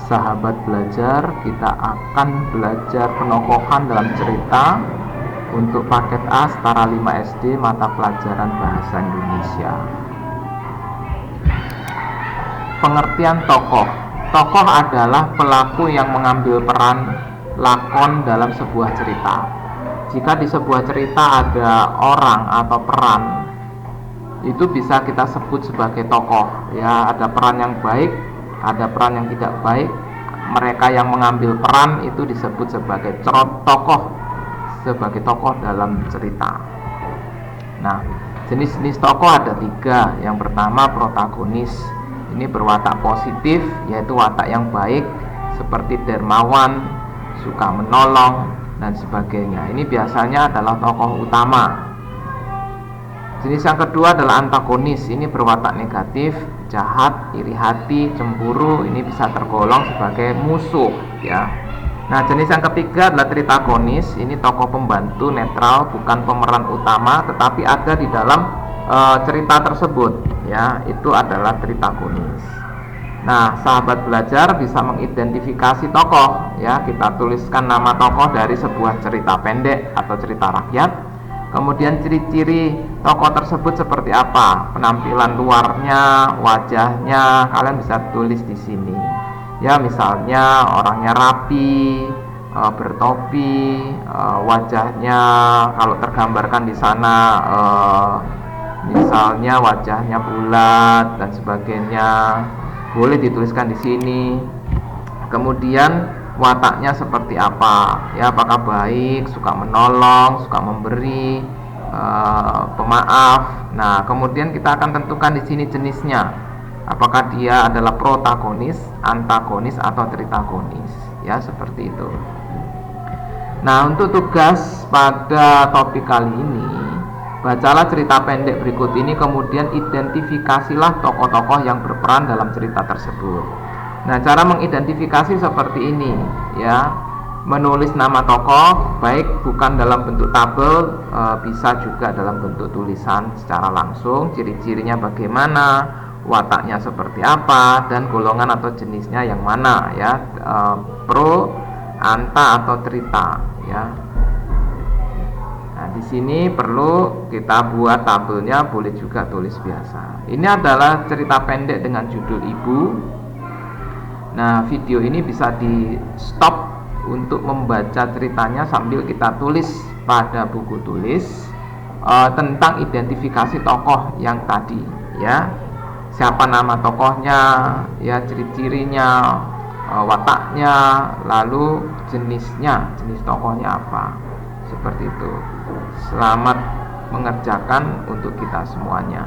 sahabat belajar, kita akan belajar penokohan dalam cerita untuk paket A setara 5 SD mata pelajaran bahasa Indonesia. Pengertian tokoh. Tokoh adalah pelaku yang mengambil peran lakon dalam sebuah cerita. Jika di sebuah cerita ada orang atau peran, itu bisa kita sebut sebagai tokoh. Ya, ada peran yang baik, ada peran yang tidak baik. Mereka yang mengambil peran itu disebut sebagai tokoh, sebagai tokoh dalam cerita. Nah, jenis-jenis tokoh ada 3. Yang pertama protagonis. Ini berwatak positif, yaitu watak yang baik, seperti dermawan, suka menolong, dan sebagainya. Ini biasanya adalah tokoh utama. Jenis yang kedua adalah antagonis. Ini berwatak negatif, jahat, iri hati, cemburu. Ini bisa tergolong sebagai musuh, ya. Nah, jenis yang ketiga adalah tritagonis. Ini tokoh pembantu netral, bukan pemeran utama, tetapi ada di dalam cerita tersebut, ya. Itu adalah tritagonis. Nah, sahabat belajar bisa mengidentifikasi tokoh, ya. Kita tuliskan nama tokoh dari sebuah cerita pendek atau cerita rakyat. Kemudian ciri-ciri tokoh tersebut seperti apa, penampilan luarnya, wajahnya, kalian bisa tulis di sini. Ya, misalnya orangnya rapi, bertopi, wajahnya kalau tergambarkan di sana, misalnya wajahnya bulat dan sebagainya, boleh dituliskan di sini. Kemudian wataknya seperti apa, ya, apakah baik, suka menolong, suka memberi, pemaaf. Nah, kemudian kita akan tentukan di sini jenisnya, apakah dia adalah protagonis, antagonis, atau tritagonis, ya, seperti itu. Nah, untuk tugas pada topik kali ini, bacalah cerita pendek berikut ini, kemudian identifikasilah tokoh-tokoh yang berperan dalam cerita tersebut. Nah, cara mengidentifikasi seperti ini, ya. Menulis nama tokoh, baik bukan dalam bentuk tabel, bisa juga dalam bentuk tulisan secara langsung. Ciri-cirinya bagaimana, wataknya seperti apa, dan golongan atau jenisnya yang mana, ya. Pro, anta, atau trita, ya. Nah, di sini perlu kita buat tabelnya, boleh juga tulis biasa. Ini adalah cerita pendek dengan judul Ibu. Nah, video ini bisa di stop untuk membaca ceritanya sambil kita tulis pada buku tulis tentang identifikasi tokoh yang tadi, ya. Siapa nama tokohnya, ya, ciri-cirinya, wataknya, lalu jenisnya, jenis tokohnya apa. Seperti itu. Selamat mengerjakan untuk kita semuanya.